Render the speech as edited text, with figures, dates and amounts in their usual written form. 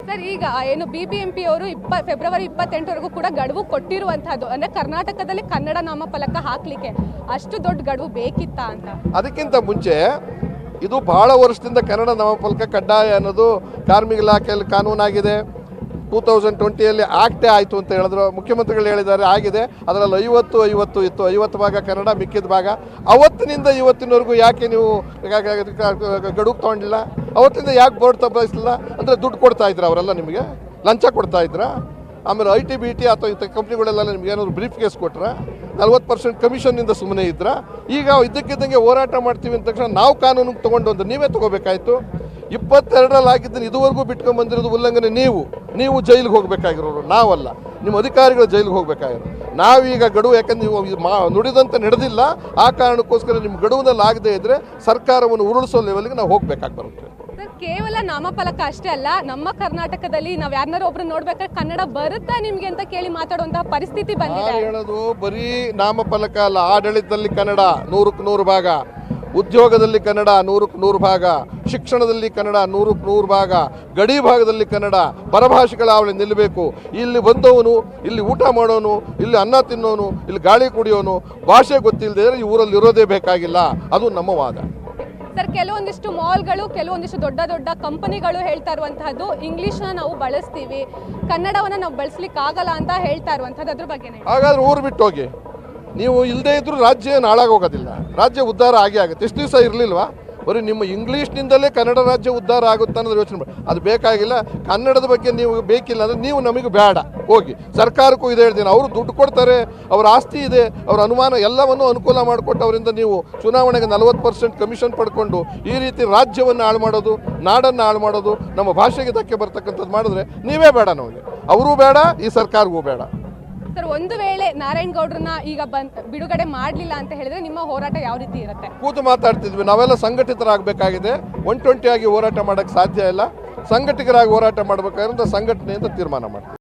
Sir, ಈಗ ಏನು BBMP ಅವರು ಫೆಬ್ರವರಿ 28ವರೆಗೂ ಕೂಡ ಗಡುವು ಕೊಟ್ಟಿರುವಂತಹದ್ದು, ಅಂದ್ರೆ ಕರ್ನಾಟಕದಲ್ಲಿ ಕನ್ನಡ ನಾಮಫಲಕ ಹಾಕ್ಲಿಕ್ಕೆ ಅಷ್ಟು ದೊಡ್ಡ ಗಡುವು ಬೇಕಿತ್ತಾ ಅಂತ. ಅದಕ್ಕಿಂತ ಮುಂಚೆ ಇದು ಬಹಳ ವರ್ಷದಿಂದ ಕನ್ನಡ ನಾಮಫಲಕ ಕಡ್ಡಾಯ ಅನ್ನೋದು ಕಾರ್ಮಿಕ ಇಲಾಖೆಯಲ್ಲಿ ಕಾನೂನಾಗಿದೆ. 2020ಯಲ್ಲಿ ಆಕ್ಟೇ ಆಯಿತು ಅಂತ ಹೇಳಿದ್ರು, ಮುಖ್ಯಮಂತ್ರಿಗಳು ಹೇಳಿದ್ದಾರೆ ಆಗಿದೆ. ಅದರಲ್ಲಿ 50 ಇತ್ತು, 50 ಭಾಗ ಕನ್ನಡ, ಮಿಕ್ಕಿದ ಭಾಗ. ಅವತ್ತಿನಿಂದ ಇವತ್ತಿನವರೆಗೂ ಯಾಕೆ ನೀವು ಗಡುವು ತೊಗೊಂಡಿಲ್ಲ? ಅವತ್ತಿಂದ ಯಾಕೆ ಬೋರ್ಡ್ ತಪ್ಪಿಸಲಿಲ್ಲ? ಅಂದರೆ ದುಡ್ಡು ಕೊಡ್ತಾ ಇದ್ರ ಅವರೆಲ್ಲ, ನಿಮಗೆ ಲಂಚ ಕೊಡ್ತಾ ಇದ್ರ? ಆಮೇಲೆ IT BT ಅಥವಾ ಇಂಥ ಕಂಪ್ನಿಗಳೆಲ್ಲ ನಿಮ್ಗೆ ಏನಾದ್ರು ಬ್ರೀಫ್ ಕೇಸ್ ಕೊಟ್ರ? 40% ಕಮಿಷನ್ನಿಂದ ಸುಮ್ಮನೆ ಇದ್ರ? ಈಗ ಇದ್ದಕ್ಕಿದ್ದಂಗೆ ಹೋರಾಟ ಮಾಡ್ತೀವಿ ಅಂದ ತಕ್ಷಣ ನಾವು ಕಾನೂನಿಗೆ ತೊಗೊಂಡು ಒಂದು ನೀವೇ ತೊಗೋಬೇಕಾಯ್ತು. 22ರಲ್ಲಿ ಆಗಿದ್ದನ್ನು ಇದುವರೆಗೂ ಬಿಟ್ಕೊಂಡು ಬಂದಿರೋದು ಉಲ್ಲಂಘನೆ. ನೀವು ಜೈಲಿಗೆ ಹೋಗಬೇಕಾಗಿರೋರು, ನಾವಲ್ಲ. ನಿಮ್ಮ ಅಧಿಕಾರಿಗಳು ಜೈಲಿಗೆ ಹೋಗಬೇಕಾಗಿರೋ. ನಾವೀಗ ಗಡುವು, ಯಾಕಂದ್ರೆ ನೀವು ನುಡಿದಂತೆ ನಡೆದಿಲ್ಲ, ಆ ಕಾರಣಕ್ಕೋಸ್ಕರ ನಿಮ್ಮ ಗಡುವಿನಲ್ಲಿ ಆಗದೇ ಇದ್ದರೆ ಸರ್ಕಾರವನ್ನು ಉರುಳಿಸೋ ಲೆವೆಲ್ಗೆ ನಾವು ಹೋಗಬೇಕಾಗಿ ಬರುತ್ತೆ. ಸರ್, ಕೇವಲ ನಾಮಫಲಕ ಅಷ್ಟೇ ಅಲ್ಲ, ನಮ್ಮ ಕರ್ನಾಟಕದಲ್ಲಿ ನಾವು ಯಾರನ್ನಾರು ಒಬ್ರು ನೋಡ್ಬೇಕಾದ್ರೆ ಕನ್ನಡ ಬರುತ್ತಾ ನಿಮ್ಗೆ ಅಂತ ಕೇಳಿ ಮಾತಾಡುವಂತಹ ಪರಿಸ್ಥಿತಿ ಬಂದಿದೆ. ಹೇಳೋದು ಬರೀ ನಾಮಫಲಕ ಅಲ್ಲ, ಆಡಳಿತದಲ್ಲಿ ಕನ್ನಡ 100ಕ್ಕೆ 100 ಭಾಗ, ಉದ್ಯೋಗದಲ್ಲಿ ಕನ್ನಡ 100ಕ್ಕೆ 100 ಭಾಗ, ಶಿಕ್ಷಣದಲ್ಲಿ ಕನ್ನಡ 100ಕ್ಕೆ 100 ಭಾಗ, ಗಡಿ ಭಾಗದಲ್ಲಿ ಕನ್ನಡ. ಪರಭಾಷೆಗಳ ಅವಳಿ ನಿಲ್ಲಬೇಕು. ಇಲ್ಲಿ ಬಂದವನು, ಇಲ್ಲಿ ಊಟ ಮಾಡೋನು, ಇಲ್ಲಿ ಅನ್ನ ತಿನ್ನೋನು, ಇಲ್ಲಿ ಗಾಳಿ ಕುಡಿಯೋನು ಭಾಷೆ ಗೊತ್ತಿಲ್ಲದೆ ಈ ಊರಲ್ಲಿ ಇರೋದೇ ಬೇಕಾಗಿಲ್ಲ. ಅದು ನಮ್ಮ ವಾದ. ಸರ್, ಕೆಲವೊಂದಿಷ್ಟು ಮಾಲ್ಗಳು, ಕೆಲವೊಂದಿಷ್ಟು ದೊಡ್ಡ ದೊಡ್ಡ ಕಂಪನಿಗಳು ಹೇಳ್ತಾ ಇರುವಂತಹದ್ದು ಇಂಗ್ಲಿಷ್ನ ನಾವು ಬಳಸ್ತೀವಿ, ಕನ್ನಡವನ್ನು ನಾವು ಬಳಸ್ಲಿಕ್ಕೆ ಆಗಲ್ಲ ಅಂತ ಹೇಳ್ತಾ ಇರುವಂತಹದ್ದು. ಅದ್ರ ಬಗ್ಗೆ ಹಾಗಾದ್ರೆ ಊರು ಬಿಟ್ಟು ಹೋಗಿ. ನೀವು ಇಲ್ಲದೇ ಇದ್ರೂ ರಾಜ್ಯ ಏನು ಹಾಳಾಗೋಗೋದಿಲ್ಲ, ರಾಜ್ಯ ಉದ್ಧಾರ ಆಗೇ ಆಗುತ್ತೆ. ಎಷ್ಟು ದಿವಸ ಇರಲಿಲ್ವಾ? ಬರೀ ನಿಮ್ಮ ಇಂಗ್ಲೀಷ್ನಿಂದಲೇ ಕನ್ನಡ ರಾಜ್ಯ ಉದ್ಧಾರ ಆಗುತ್ತೆ ಅನ್ನೋದು ಯೋಚನೆ ಮಾಡಿ. ಅದು ಬೇಕಾಗಿಲ್ಲ. ಕನ್ನಡದ ಬಗ್ಗೆ ನೀವು ಬೇಕಿಲ್ಲ ಅಂದರೆ ನೀವು ನಮಗೆ ಬೇಡ, ಹೋಗಿ. ಸರ್ಕಾರಕ್ಕೂ ಇದೇ ಹೇಳ್ತೀನಿ, ಅವರು ದುಡ್ಡು ಕೊಡ್ತಾರೆ, ಅವರ ಆಸ್ತಿ ಇದೆ, ಅವರ ಅನುಮಾನ ಎಲ್ಲವನ್ನೂ ಅನುಕೂಲ ಮಾಡಿಕೊಟ್ಟು ಅವರಿಂದ ನೀವು ಚುನಾವಣೆಗೆ 40% ಕಮಿಷನ್ ಪಡ್ಕೊಂಡು ಈ ರೀತಿ ರಾಜ್ಯವನ್ನು ಹಾಳು ಮಾಡೋದು, ನಾಡನ್ನು ಹಾಳು ಮಾಡೋದು, ನಮ್ಮ ಭಾಷೆಗೆ ಧಕ್ಕೆ ಬರ್ತಕ್ಕಂಥದ್ದು ಮಾಡಿದ್ರೆ ನೀವೇ ಬೇಡ ನಮಗೆ. ಅವರೂ ಬೇಡ, ಈ ಸರ್ಕಾರವೂ ಬೇಡ. ಸರ್, ಒಂದು ವೇಳೆ ನಾರಾಯಣಗೌಡ್ರನ್ನ ಈಗ ಬಿಡುಗಡೆ ಮಾಡಲಿಲ್ಲ ಅಂತ ಹೇಳಿದ್ರೆ ನಿಮ್ಮ ಹೋರಾಟ ಯಾವ ರೀತಿ ಇರುತ್ತೆ? ಕೂತು ಮಾತಾಡ್ತಿದ್ವಿ. ನಾವೆಲ್ಲ ಸಂಘಟಿತರಾಗಬೇಕಾಗಿದೆ. 120 ಆಗಿ ಹೋರಾಟ ಮಾಡೋಕ್ಕೆ ಸಾಧ್ಯ ಇಲ್ಲ. ಸಂಘಟಿಗರಾಗಿ ಹೋರಾಟ ಮಾಡಬೇಕಾದ್ರೆ ಸಂಘಟನೆಯಿಂದ ತೀರ್ಮಾನ ಮಾಡ್ತೀವಿ.